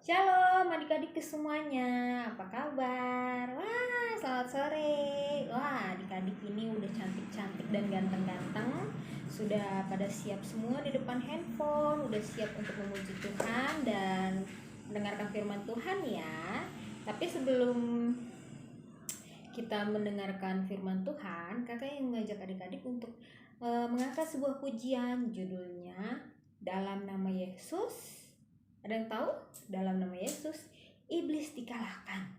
Shalom adik-adik semuanya, apa kabar? Wah, selamat sore. Wah, adik-adik ini udah cantik-cantik dan ganteng-ganteng. Sudah pada siap semua di depan handphone, udah siap untuk memuji Tuhan dan mendengarkan firman Tuhan ya. Tapi sebelum kita mendengarkan firman Tuhan, kakak yang mengajak adik-adik untuk mengangkat sebuah pujian, judulnya Dalam Nama Yesus. Ada yang tahu? Dalam nama Yesus, iblis dikalahkan.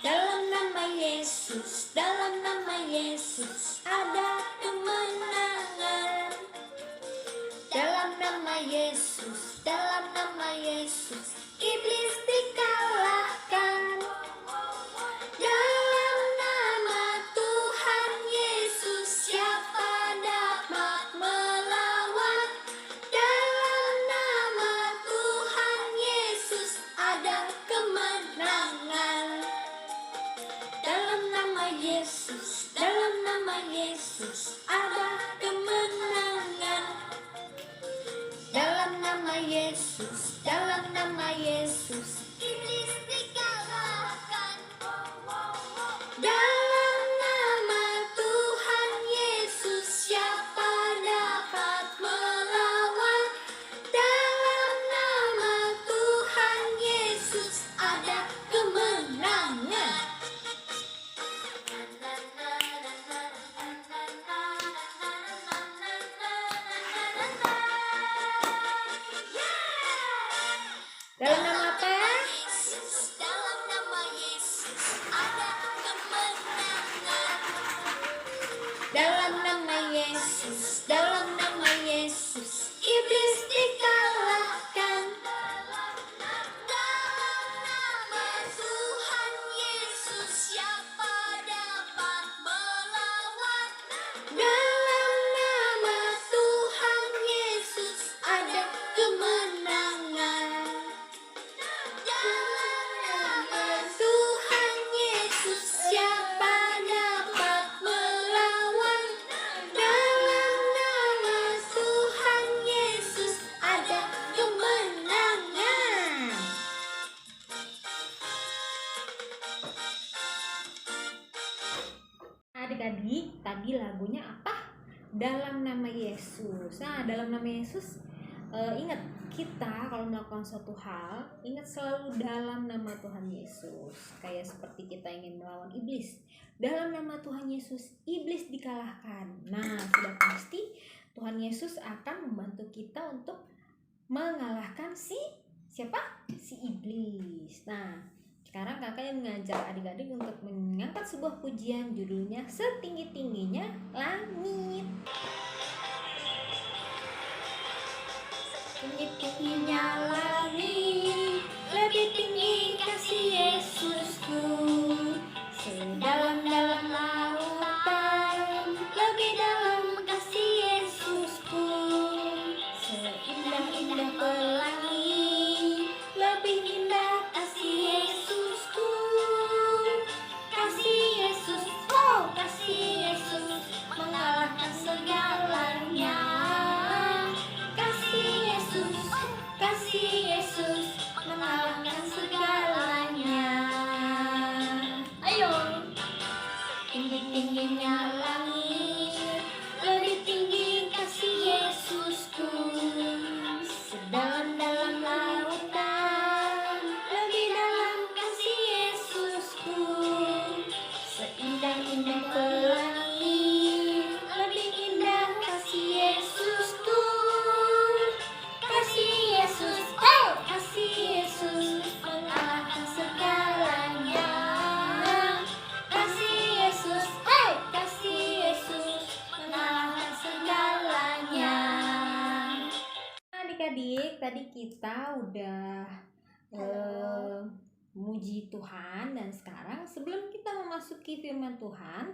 Dalam nama Yesus, dalam nama Yesus ada kemenangan. Dalam nama Yesus, dalam nama Yesus iblis dikalahkan. Dalam nama Tuhan Yesus siapa dapat melawan? Dalam nama Tuhan Yesus ada kemenangan. Dalam nama Yesus, dalam nama Yesus ada kemenangan. Dalam nama Yesus, dalam nama Yesus iblis dikalahkan. Dalam nama Tuhan Yesus siapa dapat melawan? Dalam nama Tuhan Yesus ada kemenangan. Dalam nama apa? Yesus, dalam nama Yesus ada kemenangan. Dalam nama Yesus, dalam nama Yesus iblis dikalahkan. Dalam nama Tuhan Yesus siapa dapat melawan? Dalam nama Tuhan Yesus ada kemenangan. Dalam nama Tuhan Yesus siapa dapat melawan? Dalam nama Tuhan Yesus ada kemenangan. Adik-adik, tadi lagunya apa? Dalam nama Yesus. Nah, dalam nama Yesus, ingat kita kalau melakukan suatu hal, ingat selalu dalam nama Tuhan Yesus. Kayak seperti kita ingin melawan iblis, dalam nama Tuhan Yesus iblis dikalahkan. Nah, sudah pasti Tuhan Yesus akan membantu kita untuk mengalahkan siapa? Si iblis. Nah, sekarang kakak yang mengajak adik-adik untuk mengangkat sebuah pujian, judulnya Setinggi-tingginya Langit. Tinggi-tingginya langit, lebih tinggi kasih Yesusku. Sedalam-dalam lautan, lebih dalam kasih Yesusku. Seindah-indah pelangi, lebih indah kasih Yesusku. Kasih Yesus, oh kasih Yesus, mengalahkan segalanya. Kasih Yesus mengalahkan segalanya. Ayo, tinggi-tingginya langit, lebih tinggi kasih Yesusku. Sedalam-dalam lautan, lebih dalam kasih Yesusku. Seindah-indah pelangi, lebih indah kasih Yesusku. Kasih Yesus, oh kasih Yesus mengalahkan segalanya. Kasih Yesus, oh kasih Yesus mengalahkan segalanya. Adik-adik, tadi kita udah memuji Tuhan, dan sekarang sebelum kita memasuki firman Tuhan,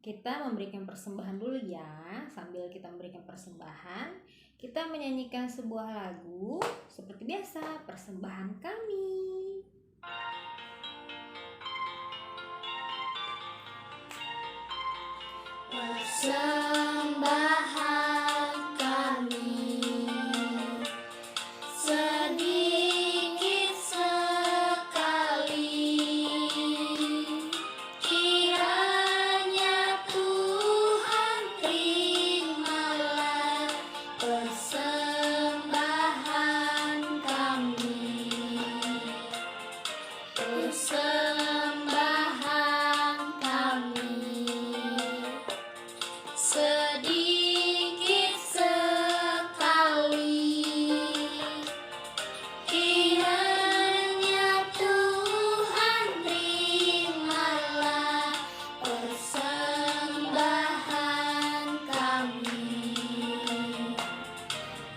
kita memberikan persembahan dulu ya. Sambil kita memberikan persembahan, Kita menyanyikan sebuah lagu seperti biasa, persembahan kami. Persembahan kami sedikit sekali, kiranya Tuhan terimalah persembahan kami. Persembahan kami sedikit sekali, kiranya Tuhan terimalah persembahan kami.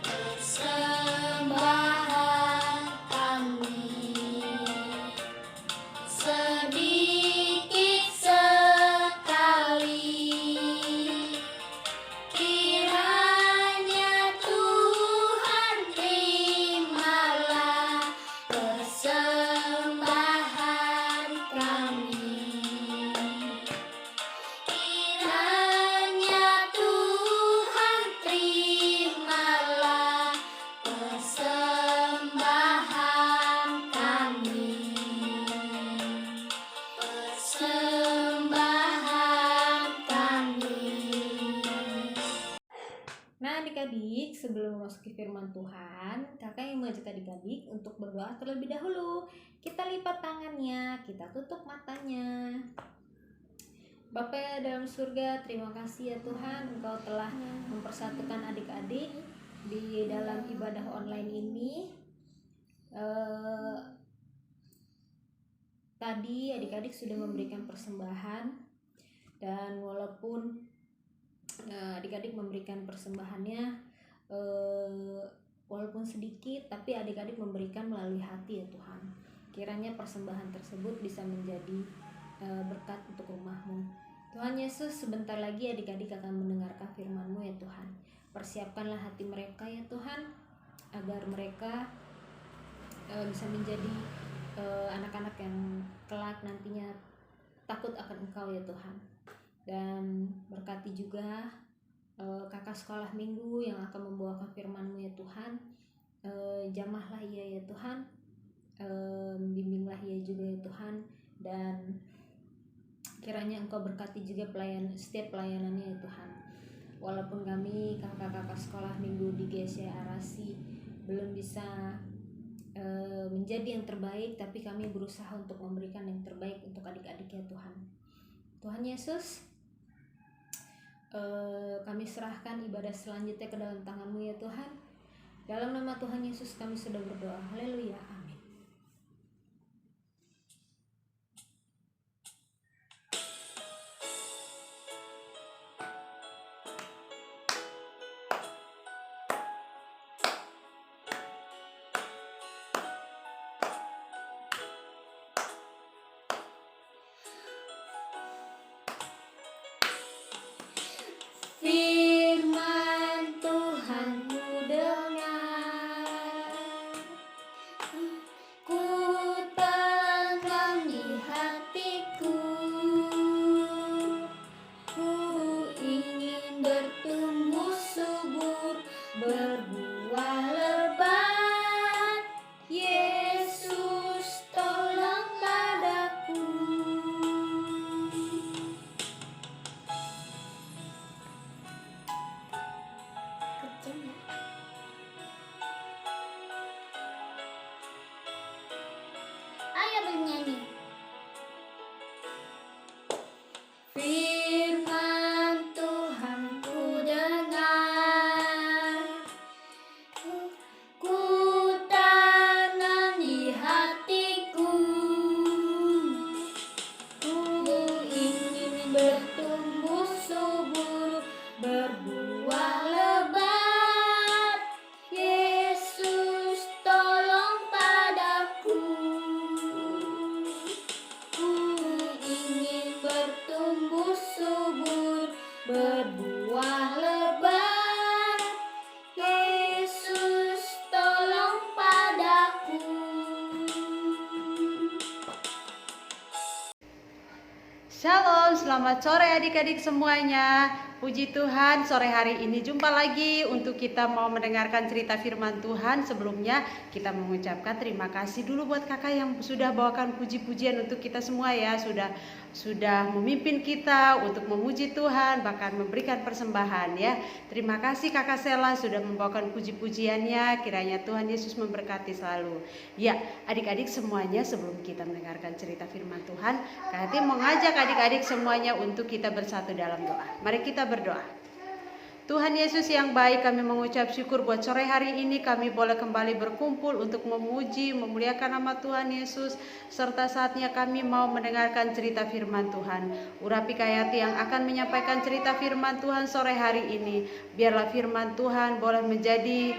Persembahan kami sedikit sekali, kiranya Tuhan terimalah persembahan kami. Kiranya Tuhan terimalah persembahan kami. Persembahan kami. Nah adik-adik, sebelum memasuki firman Tuhan, kakak yang mengajak adik-adik untuk berdoa terlebih dahulu. Kita lipat tangannya, kita tutup matanya. Bapa yang dalam surga, terima kasih ya Tuhan, Engkau telah mempersatukan adik-adik di dalam ibadah online ini. Tadi adik-adik sudah memberikan persembahan, dan walaupun adik-adik memberikan persembahannya walaupun sedikit, tapi adik-adik memberikan melalui hati ya Tuhan. Kiranya persembahan tersebut bisa menjadi berkat untuk rumahmu. Tuhan Yesus, sebentar lagi adik-adik akan mendengarkan firman-Mu ya Tuhan. Persiapkanlah hati mereka ya Tuhan, agar mereka bisa menjadi anak-anak yang kelak nantinya takut akan Engkau ya Tuhan. Dan berkati juga kakak sekolah minggu yang akan membawakan firman-Mu ya Tuhan. Jamahlah ia ya Tuhan, bimbinglah ia juga ya Tuhan, dan kiranya Engkau berkati juga setiap pelayanannya ya Tuhan. Walaupun kami kakak-kakak sekolah minggu di GSI Arasi belum bisa menjadi yang terbaik, tapi kami berusaha untuk memberikan yang terbaik untuk adik-adik ya Tuhan. Tuhan Yesus, kami serahkan ibadah selanjutnya ke dalam tangan-Mu ya Tuhan. Dalam nama Tuhan Yesus kami sudah berdoa. Haleluya, amin. Firman Tuhan ku dengar, Shalom, selamat sore adik-adik semuanya. Puji Tuhan, sore hari ini jumpa lagi untuk kita mau mendengarkan cerita firman Tuhan. Sebelumnya kita mengucapkan terima kasih dulu buat kakak yang sudah bawakan puji-pujian untuk kita semua ya. Sudah memimpin kita untuk memuji Tuhan, bahkan memberikan persembahan ya. Terima kasih kakak Sela sudah membawakan puji-pujiannya. Kiranya Tuhan Yesus memberkati selalu. Ya, adik-adik semuanya, sebelum kita mendengarkan cerita firman Tuhan, Kak mengajak adik-adik semuanya untuk kita bersatu dalam doa. Mari kita berdoa. Tuhan Yesus yang baik, kami mengucap syukur buat sore hari ini kami boleh kembali berkumpul untuk memuji, memuliakan nama Tuhan Yesus, serta saatnya kami mau mendengarkan cerita firman Tuhan. Urapi Kayati yang akan menyampaikan cerita firman Tuhan sore hari ini. Biarlah firman Tuhan boleh menjadi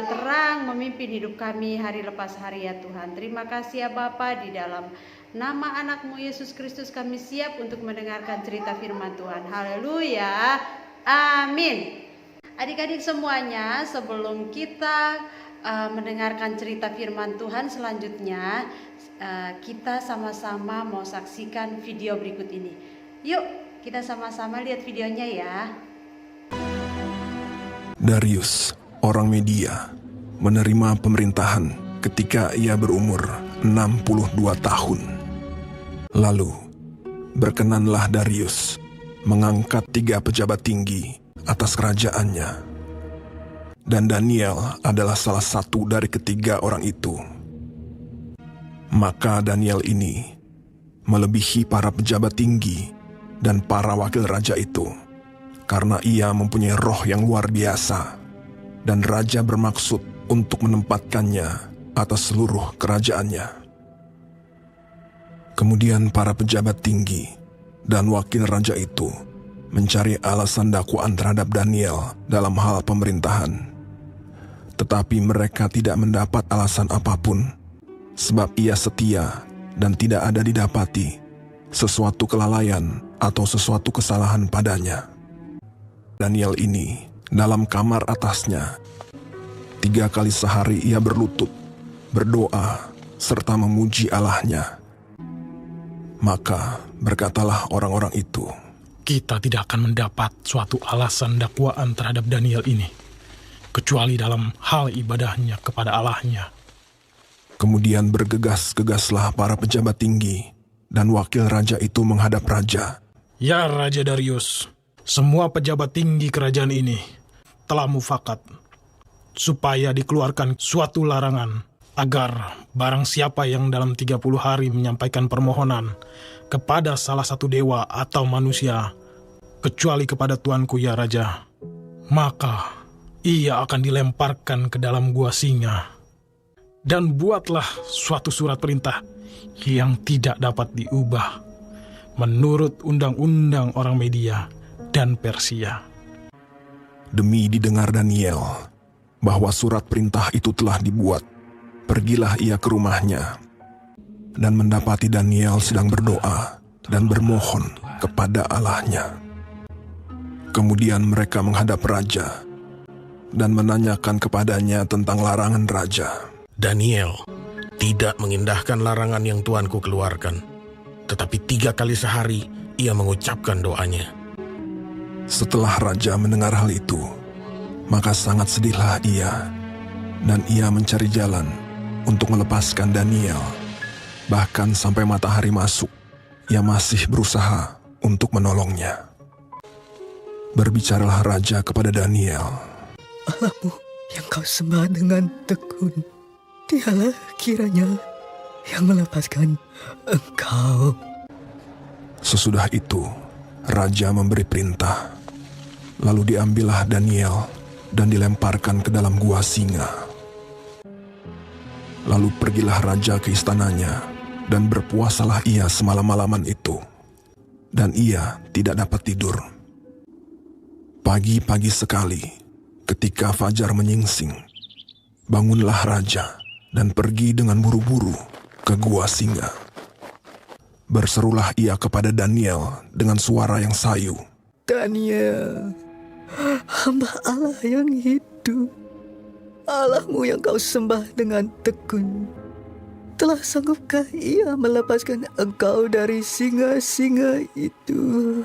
terang memimpin hidup kami hari lepas hari ya Tuhan. Terima kasih ya Bapa, di dalam nama anakmu Yesus Kristus kami siap untuk mendengarkan cerita firman Tuhan. Haleluya. Amin. Adik-adik semuanya, sebelum kita mendengarkan cerita firman Tuhan selanjutnya, kita sama-sama mau saksikan video berikut ini. Yuk, kita sama-sama lihat videonya ya. Darius, orang Media, menerima pemerintahan ketika ia berumur 62 tahun. Lalu, berkenanlah Darius mengangkat 3 pejabat tinggi atas kerajaannya. Dan Daniel adalah salah satu dari ketiga orang itu. Maka Daniel ini melebihi para pejabat tinggi dan para wakil raja itu, karena ia mempunyai roh yang luar biasa, dan raja bermaksud untuk menempatkannya atas seluruh kerajaannya. Kemudian para pejabat tinggi dan wakil raja itu mencari alasan dakwaan terhadap Daniel dalam hal pemerintahan. Tetapi mereka tidak mendapat alasan apapun, sebab ia setia dan tidak ada didapati sesuatu kelalaian atau sesuatu kesalahan padanya. Daniel ini dalam kamar atasnya 3 kali sehari ia berlutut, berdoa, serta memuji Allahnya. Maka berkatalah orang-orang itu, kita tidak akan mendapat suatu alasan dakwaan terhadap Daniel ini, kecuali dalam hal ibadahnya kepada Allahnya. Kemudian bergegas-gegaslah para pejabat tinggi dan wakil raja itu menghadap raja. Ya Raja Darius, semua pejabat tinggi kerajaan ini telah mufakat, supaya dikeluarkan suatu larangan, agar barang siapa yang dalam 30 hari menyampaikan permohonan kepada salah satu dewa atau manusia, kecuali kepada tuanku ya Raja, maka ia akan dilemparkan ke dalam gua singa. Dan buatlah suatu surat perintah yang tidak dapat diubah menurut undang-undang orang Media dan Persia. Demi didengar Daniel bahwa surat perintah itu telah dibuat, pergilah ia ke rumahnya dan mendapati Daniel sedang berdoa dan bermohon kepada Allahnya. Kemudian mereka menghadap raja dan menanyakan kepadanya tentang larangan raja. Daniel tidak mengindahkan larangan yang tuanku keluarkan, tetapi 3 kali sehari ia mengucapkan doanya. Setelah raja mendengar hal itu, maka sangat sedihlah ia, dan ia mencari jalan untuk melepaskan Daniel. Bahkan sampai matahari masuk, ia masih berusaha untuk menolongnya. Berbicaralah raja kepada Daniel. Allahmu yang kau sembah dengan tekun, dialah kiranya yang melepaskan engkau. Sesudah itu, raja memberi perintah. Lalu diambillah Daniel dan dilemparkan ke dalam gua singa. Lalu pergilah raja ke istananya, dan berpuasalah ia semalam-malaman itu. Dan ia tidak dapat tidur. Pagi-pagi sekali, ketika fajar menyingsing, bangunlah raja dan pergi dengan buru-buru ke gua singa. Berserulah ia kepada Daniel dengan suara yang sayu. Daniel, hamba Allah yang hidup, Allahmu yang kau sembah dengan tekun, Telah sanggupkah ia melepaskan engkau dari singa-singa itu?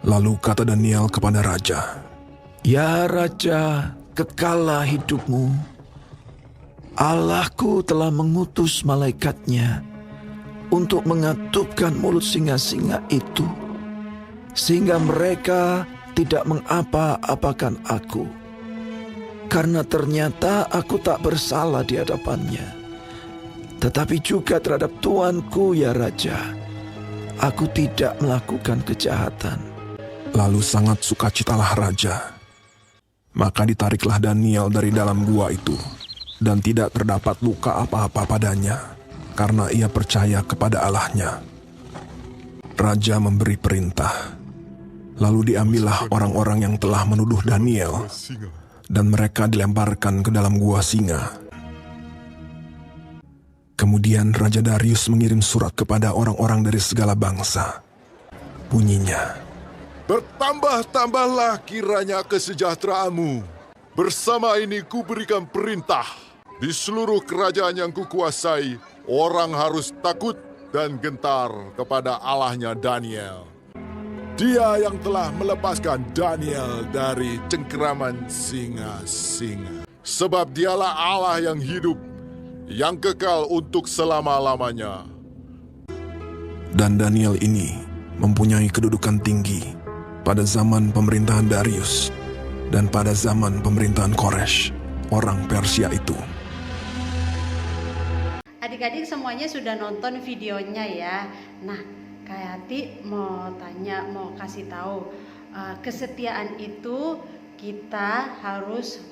Lalu kata Daniel kepada raja, Ya Raja, kekallah hidupmu. Allahku telah mengutus malaikatnya untuk mengatupkan mulut singa-singa itu, sehingga mereka tidak mengapa-apakan aku. Karena ternyata aku tak bersalah di hadapannya, tetapi juga terhadap tuanku ya Raja, aku tidak melakukan kejahatan. Lalu sangat sukacitalah raja. Maka ditariklah Daniel dari dalam gua itu, dan tidak terdapat luka apa-apa padanya, karena ia percaya kepada Allahnya. Raja memberi perintah. Lalu diambillah orang-orang yang telah menuduh Daniel, dan mereka dilemparkan ke dalam gua singa. Kemudian Raja Darius mengirim surat kepada orang-orang dari segala bangsa. Bunyinya, Bertambah-tambahlah kiranya kesejahteraanmu. Bersama ini kuberikan perintah. Di seluruh kerajaan yang kukuasai, orang harus takut dan gentar kepada Allahnya Daniel. Dia yang telah melepaskan Daniel dari cengkeraman singa-singa. Sebab dialah Allah yang hidup, yang kekal untuk selama-lamanya. dan Daniel ini mempunyai kedudukan tinggi pada zaman pemerintahan Darius dan pada zaman pemerintahan Koresh, orang Persia itu. Adik-adik semuanya sudah nonton videonya ya. Nah, Kak Yati mau tanya, mau kasih tahu, kesetiaan itu kita harus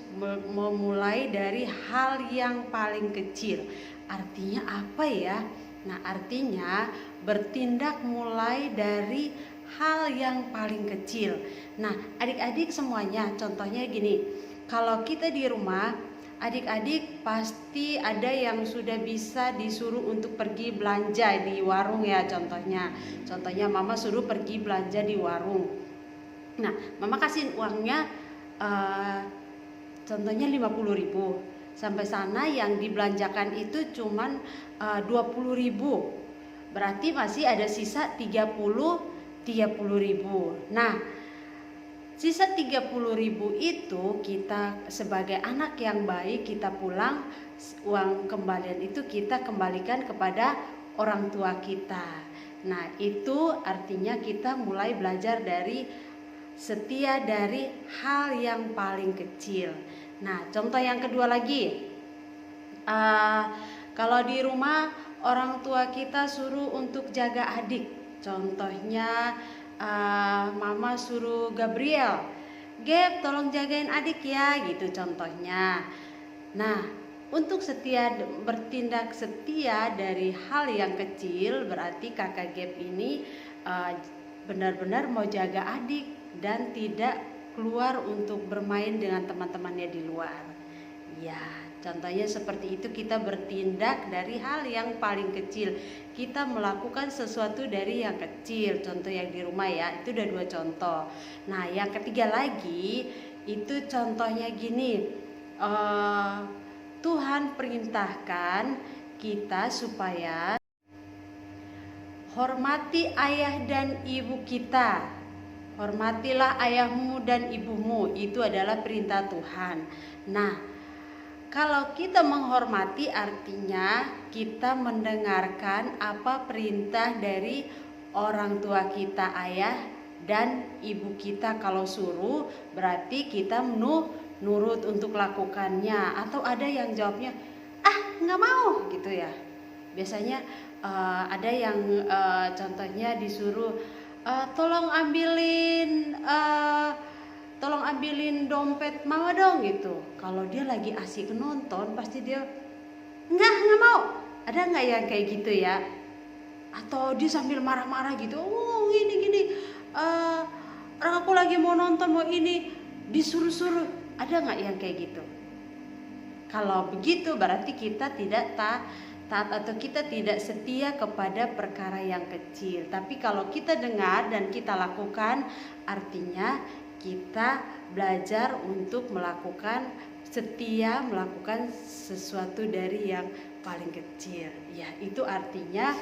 memulai dari hal yang paling kecil. Artinya apa ya? Nah, artinya bertindak mulai dari hal yang paling kecil. Nah, adik-adik semuanya, contohnya gini, kalau kita di rumah, adik-adik pasti ada yang sudah bisa disuruh untuk pergi belanja di warung ya, contohnya mama suruh pergi belanja di warung. Nah, mama kasih uangnya contohnya 50.000. Sampai sana yang dibelanjakan itu cuman 20.000. Berarti masih ada sisa 30.000. Nah, sisa 30.000 itu kita sebagai anak yang baik, kita pulang, uang kembalian itu kita kembalikan kepada orang tua kita. Nah, itu artinya kita mulai belajar dari setia dari hal yang paling kecil. Nah, contoh yang kedua lagi, kalau di rumah orang tua kita suruh untuk jaga adik, contohnya mama suruh Gabriel, Gab tolong jagain adik ya, gitu contohnya. Nah, untuk bertindak setia dari hal yang kecil, berarti kakak Gab ini benar-benar mau jaga adik dan tidak keluar untuk bermain dengan teman-temannya di luar. Ya, contohnya seperti itu, kita bertindak dari hal yang paling kecil. Kita melakukan sesuatu dari yang kecil. Contoh yang di rumah ya, itu udah 2 contoh. Nah, yang ketiga lagi, itu contohnya gini. Tuhan perintahkan kita supaya hormati ayah dan ibu kita. Hormatilah ayahmu dan ibumu, itu adalah perintah Tuhan. Nah, kalau kita menghormati artinya kita mendengarkan apa perintah dari orang tua kita, ayah dan ibu kita. Kalau suruh berarti kita nurut untuk lakukannya. Atau ada yang jawabnya, nggak mau gitu ya. Biasanya ada yang contohnya disuruh, tolong ambilin dompet mama dong gitu. Kalau dia lagi asik nonton pasti dia nggak mau. Ada nggak yang kayak gitu ya? Atau dia sambil marah-marah gitu, gini orang aku lagi mau nonton, mau ini, disuruh-suruh. Ada nggak yang kayak gitu? Kalau begitu berarti kita tidak taat atau kita tidak setia kepada perkara yang kecil. Tapi kalau kita dengar dan kita lakukan, artinya kita belajar untuk melakukan setia melakukan sesuatu dari yang paling kecil. Ya, itu artinya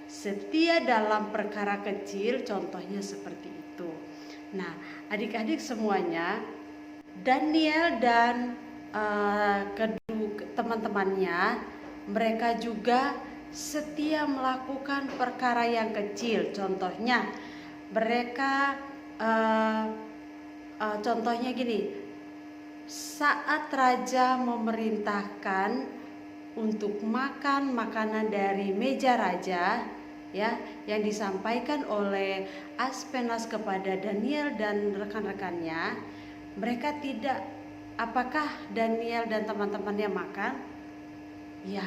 setia dalam perkara kecil, contohnya seperti itu. Nah, adik-adik semuanya, Daniel dan teman-temannya, mereka juga setia melakukan perkara yang kecil. Contohnya, mereka contohnya gini, saat raja memerintahkan untuk makan makanan dari meja raja, ya, yang disampaikan oleh Aspenas kepada Daniel dan rekan-rekannya, mereka tidak, apakah Daniel dan teman-temannya makan? Ya,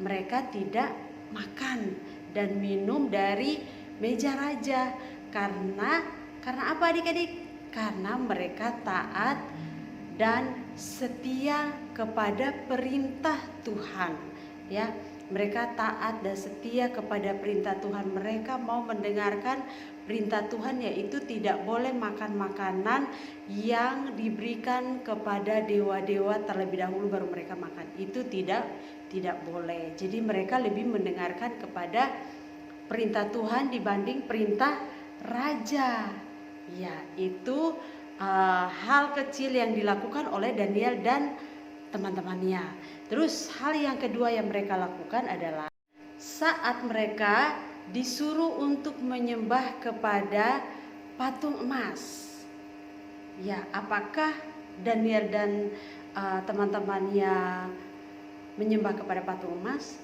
mereka tidak makan dan minum dari meja raja. Karena apa adik-adik? Karena mereka taat dan setia kepada perintah Tuhan, ya. Mereka taat dan setia kepada perintah Tuhan. Mereka mau mendengarkan perintah Tuhan, yaitu tidak boleh makan makanan yang diberikan kepada dewa-dewa terlebih dahulu baru mereka makan. Itu tidak boleh. Jadi mereka lebih mendengarkan kepada perintah Tuhan dibanding perintah raja. Ya, itu hal kecil yang dilakukan oleh Daniel dan teman-temannya. Terus hal yang kedua yang mereka lakukan adalah saat mereka disuruh untuk menyembah kepada patung emas. Ya, apakah Daniel dan teman-temannya menyembah kepada patung emas?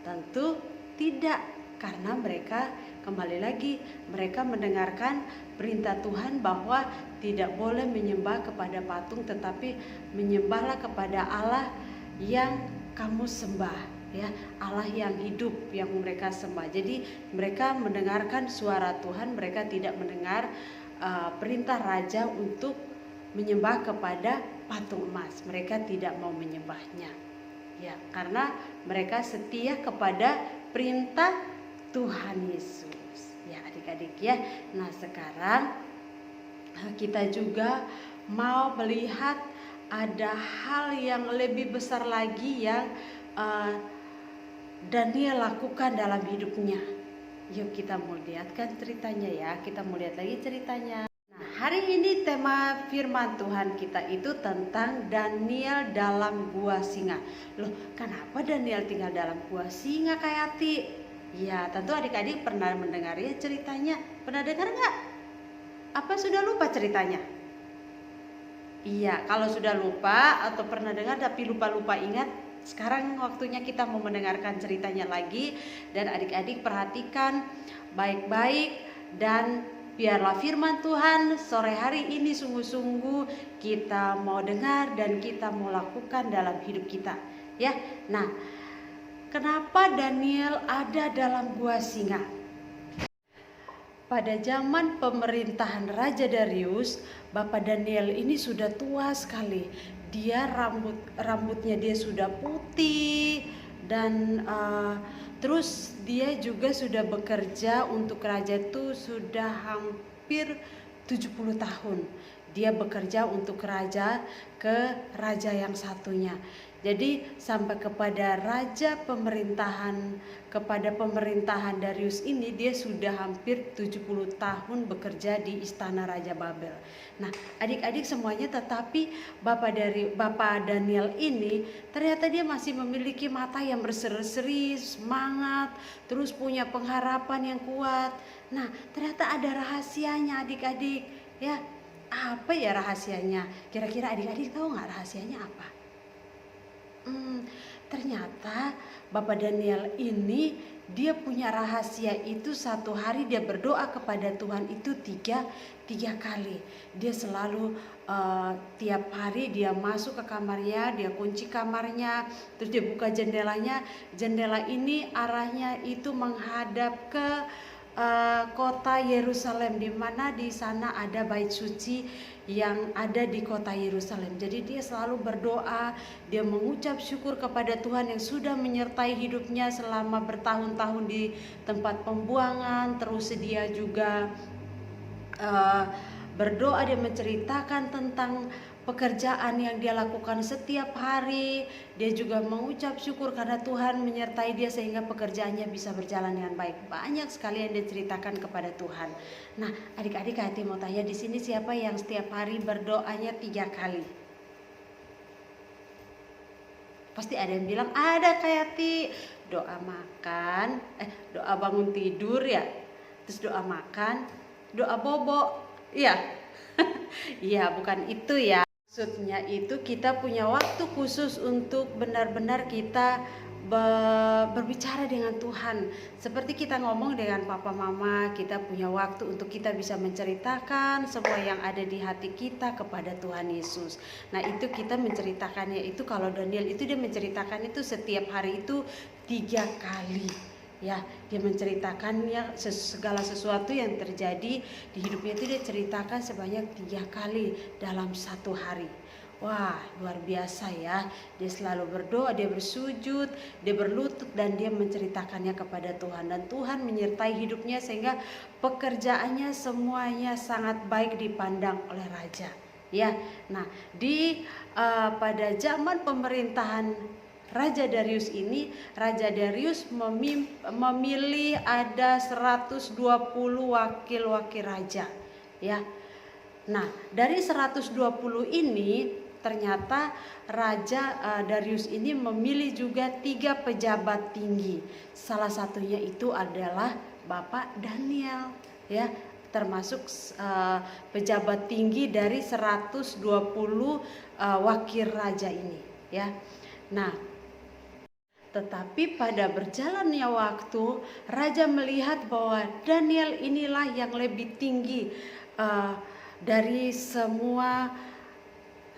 Tentu tidak, karena mereka kembali lagi mereka mendengarkan perintah Tuhan bahwa tidak boleh menyembah kepada patung, tetapi menyembahlah kepada Allah yang kamu sembah, ya, Allah yang hidup yang mereka sembah. Jadi mereka mendengarkan suara Tuhan, mereka tidak mendengar perintah raja untuk menyembah kepada patung emas. Mereka tidak mau menyembahnya, ya, karena mereka setia kepada perintah Tuhan Yesus. Ya, adik-adik, ya. Nah, sekarang kita juga mau melihat ada hal yang lebih besar lagi yang Daniel lakukan dalam hidupnya. Yuk kita mau lihatkan ceritanya, ya. Kita mau lihat lagi ceritanya. Nah, hari ini tema firman Tuhan kita itu tentang Daniel dalam gua singa. Loh, kenapa Daniel tinggal dalam gua singa, Kak Yati? Ya, tentu adik-adik pernah mendengar ya ceritanya. Pernah dengar nggak? Apa sudah lupa ceritanya? Iya, kalau sudah lupa atau pernah dengar tapi lupa-lupa ingat, sekarang waktunya kita mau mendengarkan ceritanya lagi. Dan adik-adik perhatikan baik-baik, dan biarlah firman Tuhan sore hari ini sungguh-sungguh kita mau dengar dan kita mau lakukan dalam hidup kita, ya. Nah, kenapa Daniel ada dalam gua singa? Pada zaman pemerintahan Raja Darius, Bapak Daniel ini sudah tua sekali. Dia rambutnya dia sudah putih, dan terus dia juga sudah bekerja untuk raja itu sudah hampir 70 tahun. Dia bekerja untuk raja ke raja yang satunya. Jadi sampai kepada pemerintahan Darius ini dia sudah hampir 70 tahun bekerja di istana Raja Babel. Nah, adik-adik semuanya, tetapi Bapak Daniel ini ternyata dia masih memiliki mata yang berseri-seri, semangat, terus punya pengharapan yang kuat. Nah, ternyata ada rahasianya adik-adik, ya. Apa ya rahasianya? Kira-kira adik-adik tahu nggak rahasianya apa? Ternyata Bapak Daniel ini dia punya rahasia itu. Satu hari dia berdoa kepada Tuhan itu tiga kali. Dia selalu tiap hari dia masuk ke kamarnya, dia kunci kamarnya, terus dia buka jendelanya. Jendela ini arahnya itu menghadap ke kota Yerusalem, di mana di sana ada bait suci yang ada di kota Yerusalem. Jadi dia selalu berdoa, dia mengucap syukur kepada Tuhan yang sudah menyertai hidupnya selama bertahun-tahun di tempat pembuangan. Terus dia juga berdoa, dia menceritakan tentang pekerjaan yang dia lakukan setiap hari. Dia juga mengucap syukur karena Tuhan menyertai dia sehingga pekerjaannya bisa berjalan dengan baik. Banyak sekali yang diceritakan kepada Tuhan. Nah, adik-adik, Hati mau tanya di sini, siapa yang setiap hari berdoanya 3 kali? Pasti ada yang bilang, ada Kak Yati. Doa makan, doa bangun tidur ya. Terus doa makan, doa bobo. Iya. Iya, bukan itu ya. Maksudnya itu kita punya waktu khusus untuk benar-benar kita berbicara dengan Tuhan. Seperti kita ngomong dengan papa mama, kita punya waktu untuk kita bisa menceritakan semua yang ada di hati kita kepada Tuhan Yesus. Nah, itu kita menceritakannya itu, kalau Daniel itu dia menceritakan itu setiap hari itu 3 kali. Ya, dia menceritakannya segala sesuatu yang terjadi di hidupnya itu dia ceritakan sebanyak 3 kali dalam 1 hari. Wah, luar biasa ya. Dia selalu berdoa, dia bersujud, dia berlutut dan dia menceritakannya kepada Tuhan. Dan Tuhan menyertai hidupnya sehingga pekerjaannya semuanya sangat baik dipandang oleh raja. Ya, nah pada zaman pemerintahan Raja Darius ini, Raja Darius memilih ada 120 wakil-wakil raja. Ya, nah dari 120 ini ternyata Raja Darius ini memilih juga 3 pejabat tinggi. Salah satunya itu adalah Bapak Daniel, ya, termasuk pejabat tinggi dari 120 wakil raja ini, ya. Nah, tetapi pada berjalannya waktu, raja melihat bahwa Daniel inilah yang lebih tinggi dari semua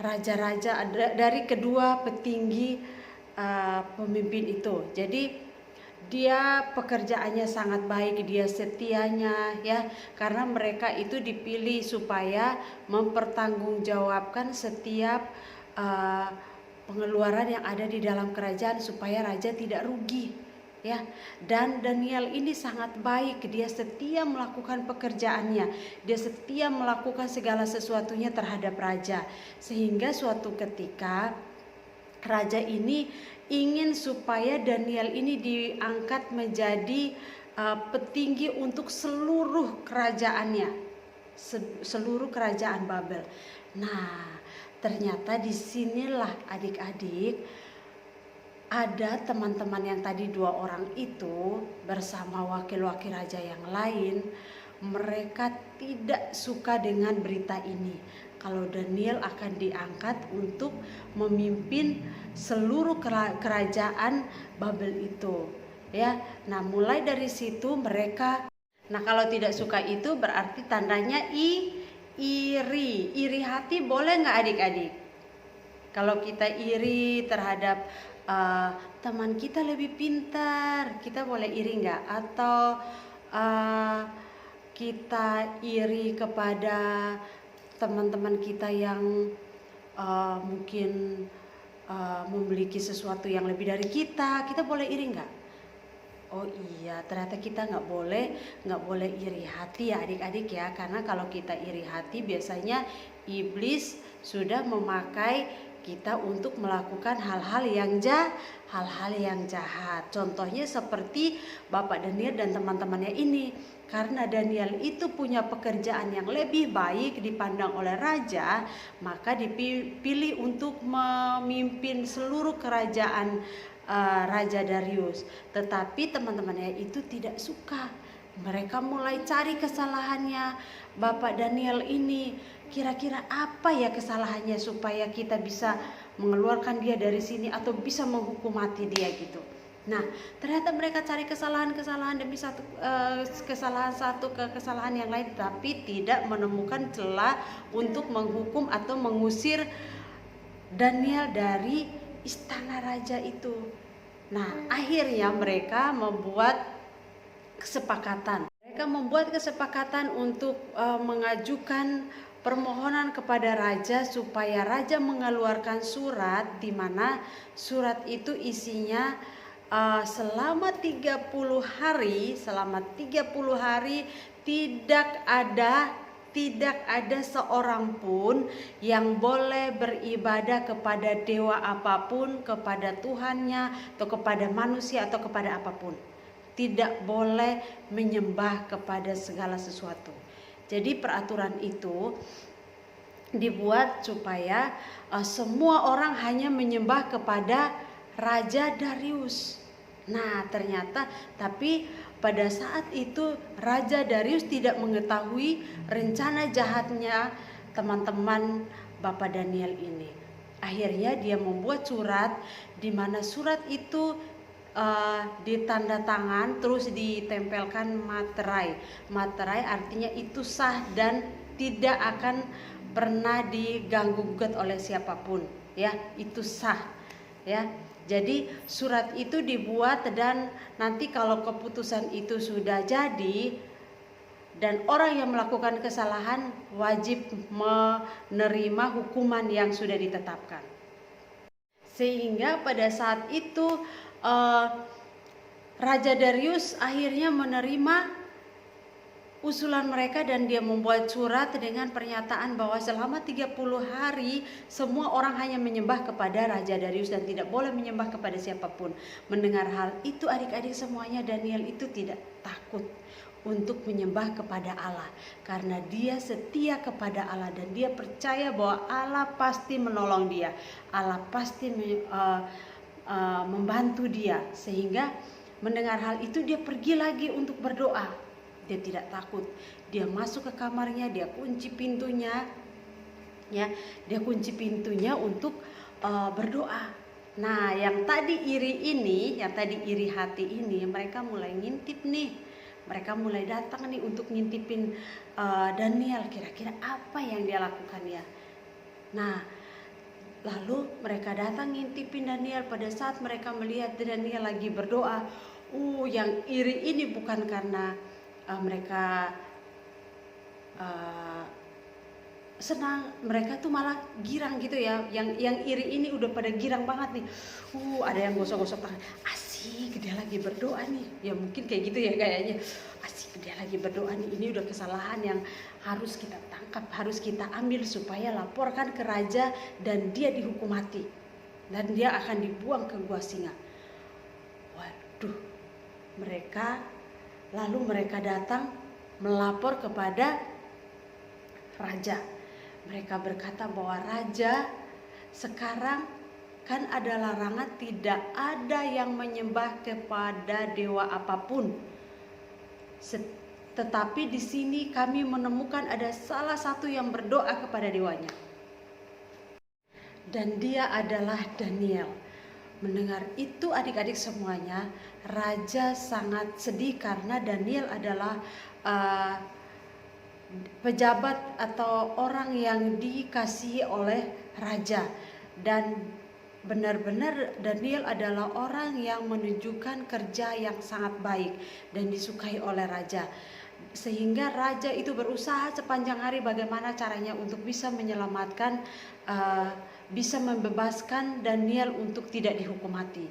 raja-raja, dari kedua petinggi pemimpin itu. Jadi dia pekerjaannya sangat baik, dia setianya, ya, karena mereka itu dipilih supaya mempertanggungjawabkan setiap pengeluaran yang ada di dalam kerajaan supaya raja tidak rugi, ya. Dan Daniel ini sangat baik, dia setia melakukan pekerjaannya, dia setia melakukan segala sesuatunya terhadap raja, sehingga suatu ketika raja ini ingin supaya Daniel ini diangkat menjadi petinggi untuk seluruh kerajaannya, seluruh kerajaan Babel. Nah, ternyata disinilah adik-adik ada teman-teman yang tadi 2 orang itu bersama wakil-wakil raja yang lain. Mereka tidak suka dengan berita ini, kalau Daniel akan diangkat untuk memimpin seluruh kerajaan Babel itu, ya. Nah, mulai dari situ mereka, nah kalau tidak suka itu berarti tandanya iri hati. Boleh nggak adik-adik? Kalau kita iri terhadap teman kita lebih pintar, kita boleh iri nggak? Atau kita iri kepada teman-teman kita yang mungkin memiliki sesuatu yang lebih dari kita boleh iri nggak? Oh iya, ternyata kita nggak boleh iri hati ya adik-adik ya, karena kalau kita iri hati biasanya iblis sudah memakai kita untuk melakukan hal-hal yang jahat. Contohnya seperti Bapak Daniel dan teman-temannya ini, karena Daniel itu punya pekerjaan yang lebih baik dipandang oleh raja, maka dipilih untuk memimpin seluruh kerajaan Raja Darius. Tetapi teman-temannya itu tidak suka. Mereka mulai cari kesalahannya Bapak Daniel ini. Kira-kira apa ya kesalahannya supaya kita bisa mengeluarkan dia dari sini atau bisa menghukum mati dia gitu. Nah, ternyata mereka cari kesalahan demi kesalahan satu ke kesalahan yang lain, tapi tidak menemukan celah untuk menghukum atau mengusir Daniel dari istana raja itu. Nah, akhirnya mereka membuat kesepakatan. Mereka membuat kesepakatan untuk mengajukan permohonan kepada raja supaya raja mengeluarkan surat, di mana surat itu isinya selama 30 hari tidak ada tidak ada seorang pun yang boleh beribadah kepada dewa apapun, kepada Tuhannya, atau kepada manusia, atau kepada apapun. Tidak boleh menyembah kepada segala sesuatu. Jadi peraturan itu dibuat supaya semua orang hanya menyembah kepada Raja Darius. Nah, ternyata tapi pada saat itu Raja Darius tidak mengetahui rencana jahatnya teman-teman Bapak Daniel ini. Akhirnya dia membuat surat, di mana surat itu ditanda tangan terus ditempelkan materai. Materai artinya itu sah dan tidak akan pernah diganggu gugat oleh siapapun, ya, itu sah, ya. Jadi surat itu dibuat dan nanti kalau keputusan itu sudah jadi dan orang yang melakukan kesalahan wajib menerima hukuman yang sudah ditetapkan. Sehingga pada saat itu Raja Darius akhirnya menerima usulan mereka dan dia membuat surat dengan pernyataan bahwa selama 30 hari semua orang hanya menyembah kepada Raja Darius dan tidak boleh menyembah kepada siapapun. Mendengar hal itu adik-adik semuanya, Daniel itu tidak takut untuk menyembah kepada Allah karena dia setia kepada Allah dan dia percaya bahwa Allah pasti menolong dia, Allah pasti membantu dia. Sehingga mendengar hal itu dia pergi lagi untuk berdoa. Dia tidak takut. Dia masuk ke kamarnya, dia kunci pintunya, ya, dia kunci pintunya untuk berdoa. Nah, yang tadi iri hati ini, mereka mulai ngintip nih. Mereka mulai datang nih untuk ngintipin Daniel. Kira-kira apa yang dia lakukan ya? Nah, lalu mereka datang ngintipin Daniel. Pada saat mereka melihat Daniel lagi berdoa, yang iri ini bukan karena mereka senang, mereka tuh malah girang gitu ya. Yang iri ini udah pada girang banget nih. Ada yang gosok-gosok tangan. Asik, dia lagi berdoa nih. Ya mungkin kayak gitu ya kayaknya. Asik, dia lagi berdoa nih. Ini udah kesalahan yang harus kita tangkap, harus kita ambil supaya laporkan ke raja dan dia dihukum mati. Dan dia akan dibuang ke gua singa. Waduh, lalu mereka datang melapor kepada raja. Mereka berkata bahwa raja, sekarang kan ada larangan tidak ada yang menyembah kepada dewa apapun. Tetapi di sini kami menemukan ada salah satu yang berdoa kepada dewanya. Dan dia adalah Daniel. Mendengar itu adik-adik semuanya, raja sangat sedih karena Daniel adalah pejabat atau orang yang dikasihi oleh raja. Dan benar-benar Daniel adalah orang yang menunjukkan kerja yang sangat baik dan disukai oleh raja. Sehingga raja itu berusaha sepanjang hari bagaimana caranya untuk bisa menyelamatkan, bisa membebaskan Daniel untuk tidak dihukum mati.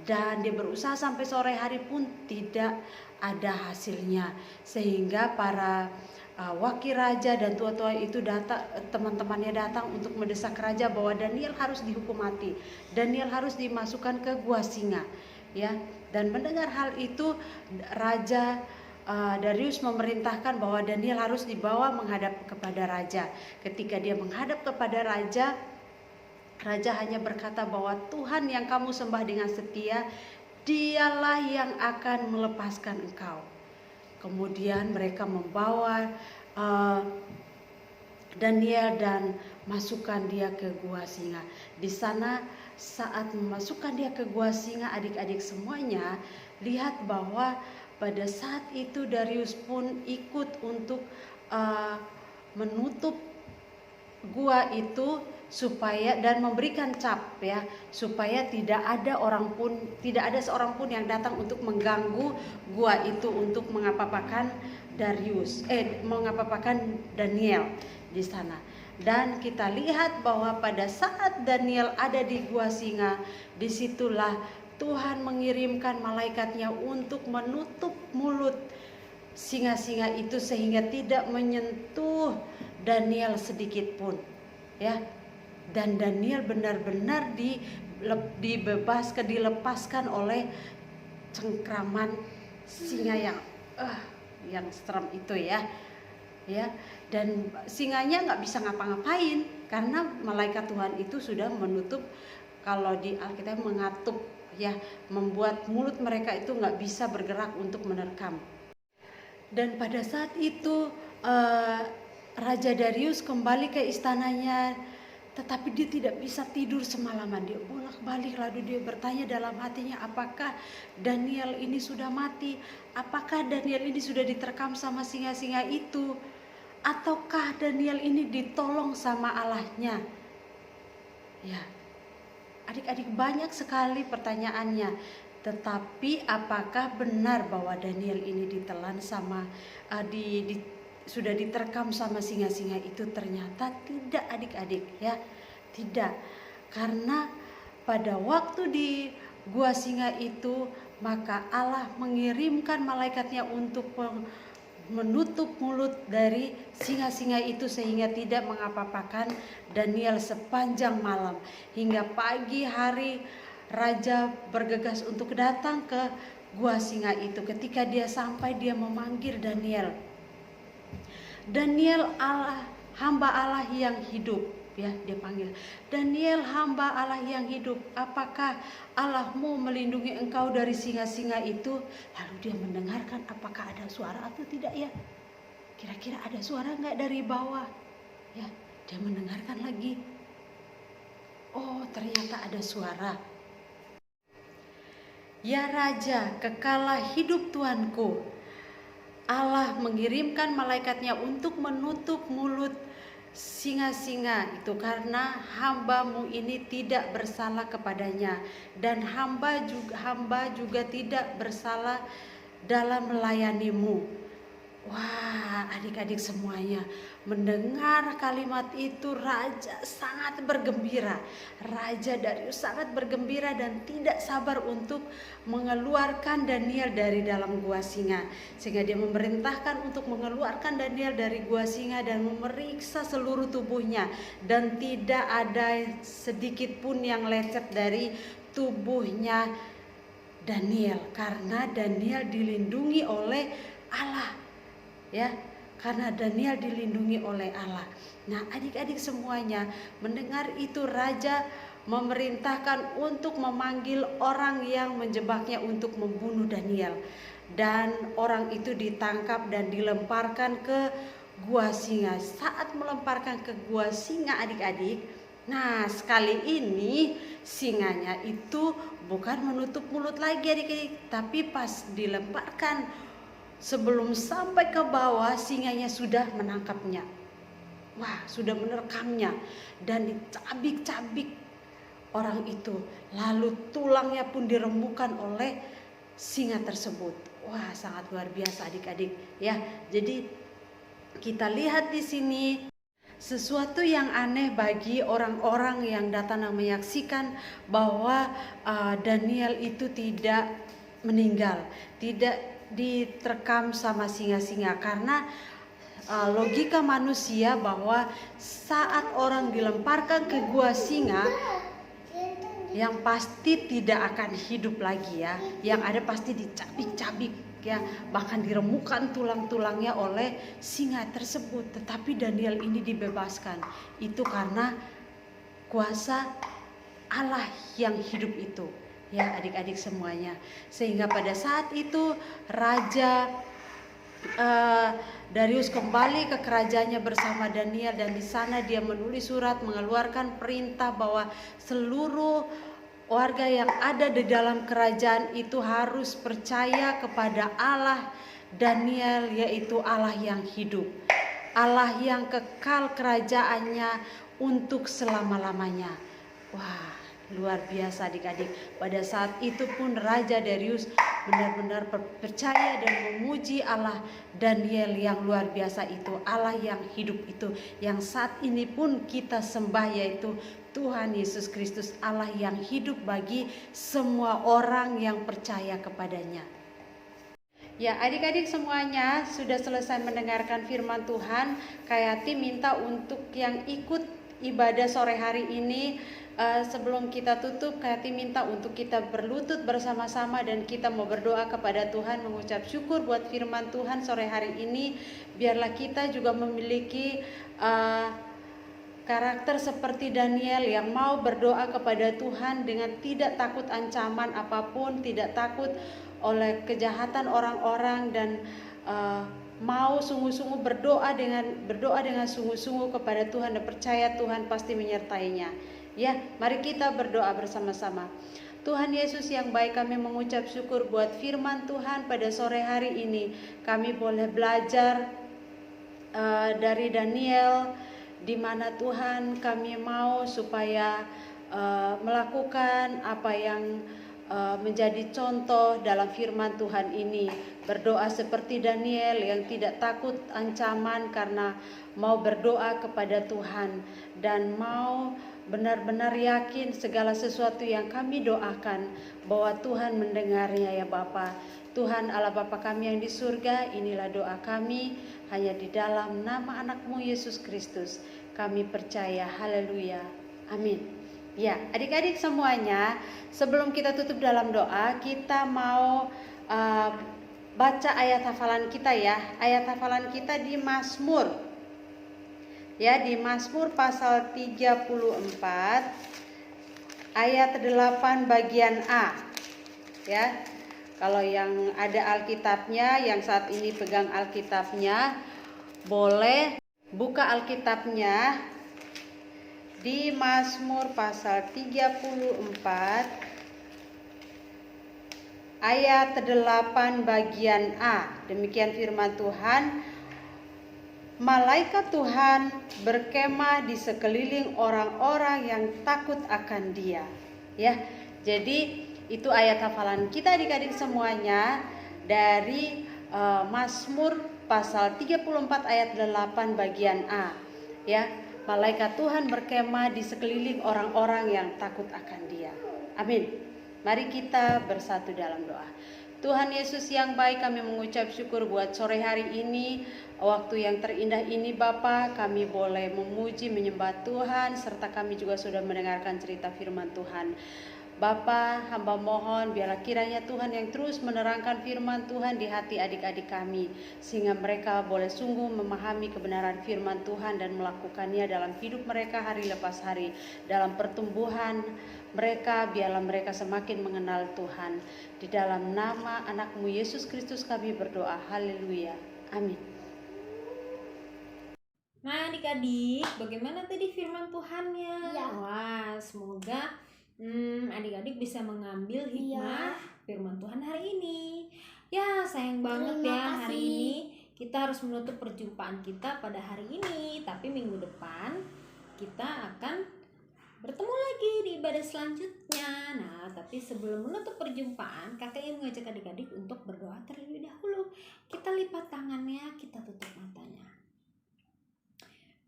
Dan dia berusaha sampai sore hari pun tidak ada hasilnya. Sehingga para wakil raja dan tua-tua itu datang, teman-temannya datang untuk mendesak raja bahwa Daniel harus dihukum mati. Daniel harus dimasukkan ke gua singa, ya. Dan mendengar hal itu, Raja Darius memerintahkan bahwa Daniel harus dibawa menghadap kepada raja. Ketika dia menghadap kepada raja, raja hanya berkata bahwa Tuhan yang kamu sembah dengan setia, dialah yang akan melepaskan engkau. Kemudian mereka membawa Daniel dan masukkan dia ke gua singa. Di sana saat memasukkan dia ke gua singa, adik-adik semuanya lihat bahwa pada saat itu Darius pun ikut untuk menutup gua itu supaya dan memberikan cap, ya, supaya tidak ada seorang pun yang datang untuk mengganggu gua itu untuk mengapapakan Daniel di sana. Dan kita lihat bahwa pada saat Daniel ada di gua singa, disitulah Tuhan mengirimkan malaikatnya untuk menutup mulut singa-singa itu sehingga tidak menyentuh Daniel sedikit pun, ya. Dan Daniel benar-benar dilepaskan oleh cengkraman singa yang serem itu, ya. Dan singanya nggak bisa ngapa-ngapain karena malaikat Tuhan itu sudah menutup, kalau di Alkitab mengatup, ya, membuat mulut mereka itu nggak bisa bergerak untuk menerkam. Dan pada saat itu Raja Darius kembali ke istananya, tetapi dia tidak bisa tidur semalaman. Dia bolak-balik, lalu dia bertanya dalam hatinya, apakah Daniel ini sudah mati? Apakah Daniel ini sudah diterkam sama singa-singa itu? Ataukah Daniel ini ditolong sama Allahnya? Ya, adik-adik, banyak sekali pertanyaannya. Tetapi apakah benar bahwa Daniel ini ditelan sama sudah diterkam sama singa-singa itu? Ternyata tidak, adik-adik, ya. Tidak. Karena pada waktu di gua singa itu, maka Allah mengirimkan malaikatnya untuk menutup mulut dari singa-singa itu sehingga tidak mengapa-apakan Daniel sepanjang malam. Hingga pagi hari raja bergegas untuk datang ke gua singa itu. Ketika dia sampai, dia memanggil Daniel. Daniel, hamba Allah yang hidup, ya, dia panggil. Daniel, hamba Allah yang hidup, apakah Allahmu melindungi engkau dari singa-singa itu? Lalu dia mendengarkan apakah ada suara atau tidak, ya. Kira-kira ada suara nggak dari bawah? Ya, dia mendengarkan lagi. Oh, ternyata ada suara. Ya Raja, kekalah hidup Tuanku, Allah mengirimkan malaikatnya untuk menutup mulut singa-singa itu karena hambamu ini tidak bersalah kepadanya, dan hamba juga tidak bersalah dalam melayanimu. Wah, adik-adik semuanya, mendengar kalimat itu raja sangat bergembira. Raja Darius sangat bergembira dan tidak sabar untuk mengeluarkan Daniel dari dalam gua singa. Sehingga dia memerintahkan untuk mengeluarkan Daniel dari gua singa dan memeriksa seluruh tubuhnya. Dan tidak ada sedikit pun yang lecet dari tubuhnya Daniel, karena Daniel dilindungi oleh Allah. Ya, karena Daniel dilindungi oleh Allah. Nah, adik-adik semuanya, mendengar itu raja memerintahkan untuk memanggil orang yang menjebaknya untuk membunuh Daniel. Dan orang itu ditangkap dan dilemparkan ke gua singa. Saat melemparkan ke gua singa, adik-adik, nah sekali ini singanya itu bukan menutup mulut lagi, adik-adik, tapi pas dilemparkan, sebelum sampai ke bawah, singanya sudah menangkapnya. Wah, sudah menerkamnya dan dicabik-cabik orang itu. Lalu tulangnya pun dirembukan oleh singa tersebut. Wah, sangat luar biasa, adik-adik, ya. Jadi kita lihat di sini sesuatu yang aneh bagi orang-orang yang datang dan menyaksikan bahwa Daniel itu tidak meninggal, tidak diterkam sama singa-singa, karena logika manusia bahwa saat orang dilemparkan ke gua singa, yang pasti tidak akan hidup lagi, ya. Yang ada pasti dicabik-cabik, ya, bahkan diremukkan tulang-tulangnya oleh singa tersebut. Tetapi Daniel ini dibebaskan. Itu karena kuasa Allah yang hidup itu. Ya, adik-adik semuanya. Sehingga pada saat itu Raja Darius kembali ke kerajaannya bersama Daniel, dan di sana dia menulis surat mengeluarkan perintah bahwa seluruh warga yang ada di dalam kerajaan itu harus percaya kepada Allah Daniel, yaitu Allah yang hidup, Allah yang kekal kerajaannya untuk selama-lamanya. Wah, luar biasa, adik-adik. Pada saat itu pun Raja Darius benar-benar percaya dan memuji Allah Daniel yang luar biasa itu, Allah yang hidup itu, yang saat ini pun kita sembah, yaitu Tuhan Yesus Kristus, Allah yang hidup bagi semua orang yang percaya kepadanya. Ya, adik-adik semuanya sudah selesai mendengarkan firman Tuhan. Kayati minta untuk yang ikut ibadah sore hari ini, sebelum kita tutup, Kayati minta untuk kita berlutut bersama-sama dan kita mau berdoa kepada Tuhan, mengucap syukur buat firman Tuhan sore hari ini. Biarlah kita juga memiliki karakter seperti Daniel yang mau berdoa kepada Tuhan dengan tidak takut ancaman apapun, tidak takut oleh kejahatan orang-orang, dan mau sungguh-sungguh berdoa dengan sungguh-sungguh kepada Tuhan dan percaya Tuhan pasti menyertainya. Ya, mari kita berdoa bersama-sama. Tuhan Yesus yang baik, kami mengucap syukur buat firman Tuhan pada sore hari ini. Kami boleh belajar dari Daniel, di mana Tuhan kami mau supaya melakukan apa yang menjadi contoh dalam firman Tuhan ini. Berdoa seperti Daniel yang tidak takut ancaman karena mau berdoa kepada Tuhan dan mau benar-benar yakin segala sesuatu yang kami doakan bahwa Tuhan mendengarnya ya Bapa. Tuhan Allah Bapa kami yang di surga, inilah doa kami hanya di dalam nama anak-Mu Yesus Kristus. Kami percaya, haleluya, amin. Ya, adik-adik semuanya, sebelum kita tutup dalam doa, kita mau baca ayat hafalan kita ya. Ayat hafalan kita di Mazmur. Ya, di Mazmur pasal 34 ayat 8 bagian A. Ya. Kalau yang ada Alkitabnya, yang saat ini pegang Alkitabnya, boleh buka Alkitabnya di Mazmur pasal 34 ayat 8 bagian A. Demikian firman Tuhan. Malaikat Tuhan berkemah di sekeliling orang-orang yang takut akan Dia. Ya. Jadi itu ayat hafalan kita adik-adik semuanya dari Mazmur pasal 34 ayat 8 bagian A. Ya, malaikat Tuhan berkemah di sekeliling orang-orang yang takut akan Dia. Amin. Mari kita bersatu dalam doa. Tuhan Yesus yang baik, kami mengucap syukur buat sore hari ini, waktu yang terindah ini Bapa, kami boleh memuji, menyembah Tuhan, serta kami juga sudah mendengarkan cerita firman Tuhan. Bapa, hamba mohon biarlah kiranya Tuhan yang terus menerangkan firman Tuhan di hati adik-adik kami, sehingga mereka boleh sungguh memahami kebenaran firman Tuhan dan melakukannya dalam hidup mereka hari lepas hari. Dalam pertumbuhan mereka, biarlah mereka semakin mengenal Tuhan. Di dalam nama anak-Mu Yesus Kristus kami berdoa, haleluya, amin. Nah adik-adik, bagaimana tadi firman Tuhannya? Ya. Wah, semoga adik-adik bisa mengambil hikmah firman Tuhan hari ini. Ya, sayang banget Terima ya hari kasih. ini kita harus menutup perjumpaan kita pada hari ini. Tapi minggu depan kita akan bertemu lagi di ibadah selanjutnya. Nah, tapi sebelum menutup perjumpaan, kakak ingin mengajak adik-adik untuk berdoa terlebih dahulu. Kita lipat tangannya, kita tutup matanya.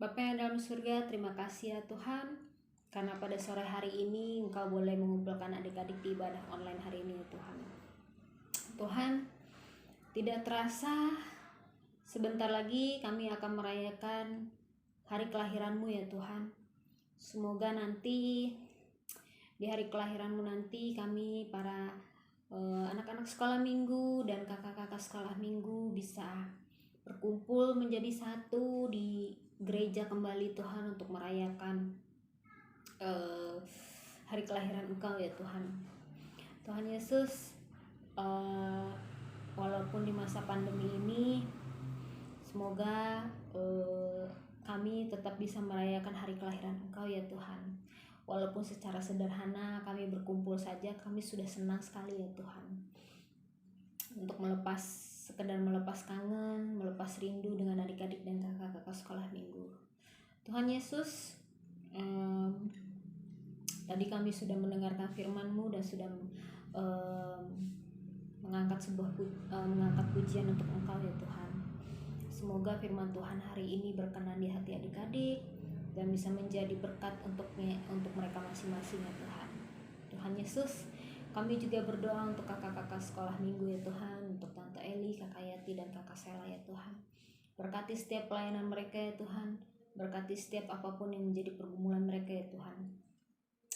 Bapa yang dalam surga, terima kasih ya Tuhan, karena pada sore hari ini Engkau boleh mengumpulkan adik-adik di ibadah online hari ini ya Tuhan. Tuhan, tidak terasa sebentar lagi kami akan merayakan hari kelahiran-Mu ya Tuhan. Semoga nanti di hari kelahiran-Mu nanti kami para anak-anak sekolah minggu dan kakak-kakak sekolah minggu bisa berkumpul menjadi satu di gereja kembali Tuhan untuk merayakan hari kelahiran Engkau ya Tuhan. Tuhan Yesus, walaupun di masa pandemi ini, semoga kami tetap bisa merayakan hari kelahiran Engkau ya Tuhan. Walaupun secara sederhana kami berkumpul saja, kami sudah senang sekali ya Tuhan. Untuk sekedar melepas kangen, melepas rindu dengan adik-adik dan kakak-kakak sekolah minggu. Tuhan Yesus, tadi kami sudah mendengarkan firman-Mu dan sudah mengangkat pujian untuk Engkau ya Tuhan. Semoga firman Tuhan hari ini berkenan di hati adik-adik dan bisa menjadi berkat untuk mereka masing-masing ya Tuhan. Tuhan Yesus, Kami juga berdoa untuk kakak-kakak sekolah minggu ya Tuhan, untuk Tante Eli, Kakak Yati, dan Kakak Sela ya Tuhan. Berkati setiap pelayanan mereka ya Tuhan, berkati setiap apapun yang menjadi pergumulan mereka ya Tuhan.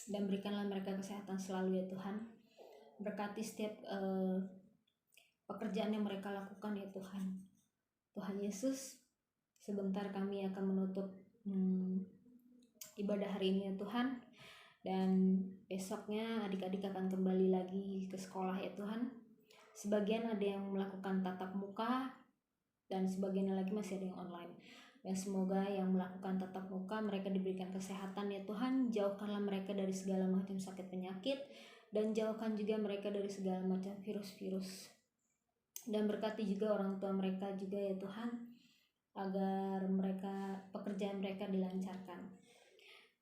Dan berikanlah mereka kesehatan selalu ya Tuhan. Berkati setiap pekerjaan yang mereka lakukan ya Tuhan. Tuhan Yesus, sebentar kami akan menutup ibadah hari ini ya Tuhan. Dan besoknya adik-adik akan kembali lagi ke sekolah ya Tuhan. Sebagian ada yang melakukan tatap muka dan sebagian lagi masih ada yang online. Dan semoga yang melakukan tatap muka mereka diberikan kesehatan ya Tuhan. Jauhkanlah mereka dari segala macam sakit penyakit dan jauhkan juga mereka dari segala macam virus-virus. Dan berkati juga orang tua mereka juga ya Tuhan, agar pekerjaan mereka dilancarkan.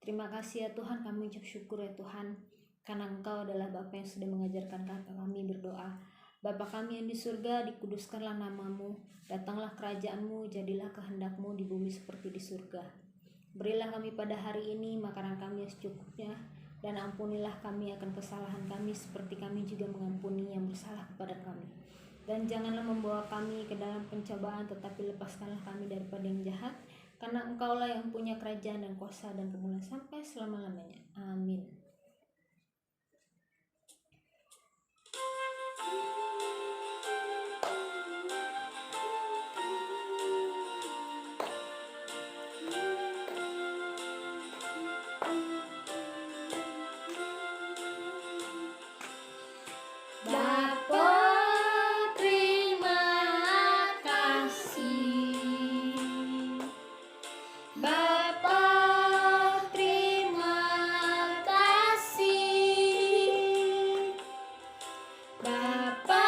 Terima kasih ya Tuhan, kami ucap syukur ya Tuhan, karena Engkau adalah Bapa yang sudah mengajarkan kami berdoa. Bapa kami yang di surga, dikuduskanlah namamu, datanglah kerajaan-Mu, jadilah kehendak-Mu di bumi seperti di surga. Berilah kami pada hari ini makanan kami yang secukupnya, dan ampunilah kami akan kesalahan kami seperti kami juga mengampuni yang bersalah kepada kami. Dan janganlah membawa kami ke dalam pencobaan, tetapi lepaskanlah kami daripada yang jahat, karena Engkaulah yang punya kerajaan dan kuasa dan kemuliaan sampai selama-lamanya. Amin. Bapa, terima kasih. Bapa, terima kasih. Bapa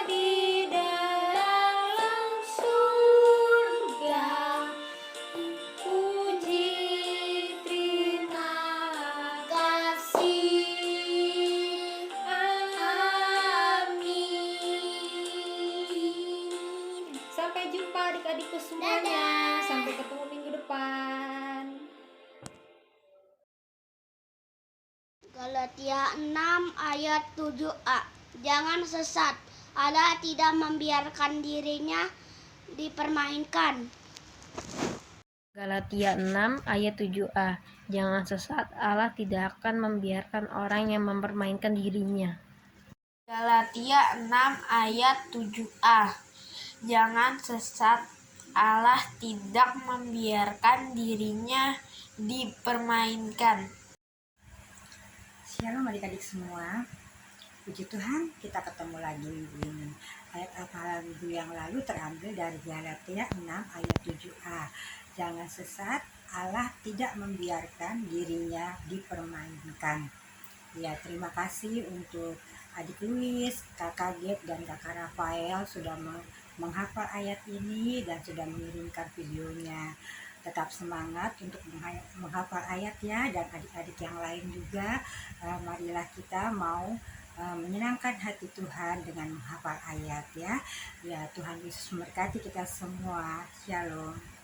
di dalam surga, puji terima kasih. Amin. Sampai jumpa adik-adikku semuanya. Sampai ketemu minggu depan. Galatia 6 ayat 7a. Jangan sesat. Allah tidak membiarkan dirinya dipermainkan. Galatia 6 ayat 7a. Jangan sesat, Allah tidak akan membiarkan orang yang mempermainkan dirinya. Galatia 6 ayat 7a. Jangan sesat, Allah tidak membiarkan dirinya dipermainkan. Shalom adik-adik semua. Puji Tuhan, kita ketemu lagi minggu ini. Ayat hafalan minggu yang lalu terambil dari Galatia 6 ayat 7a. Jangan sesat, Allah tidak membiarkan dirinya dipermainkan. Ya, terima kasih untuk adik Luis, kakak Gep, dan kakak Rafael sudah menghafal ayat ini dan sudah mengirimkan videonya. Tetap semangat untuk menghafal ayatnya, dan adik-adik yang lain juga. Marilah kita mau menyenangkan hati Tuhan dengan menghafal ayat ya. Ya, Tuhan Yesus memberkati kita semua. Shalom.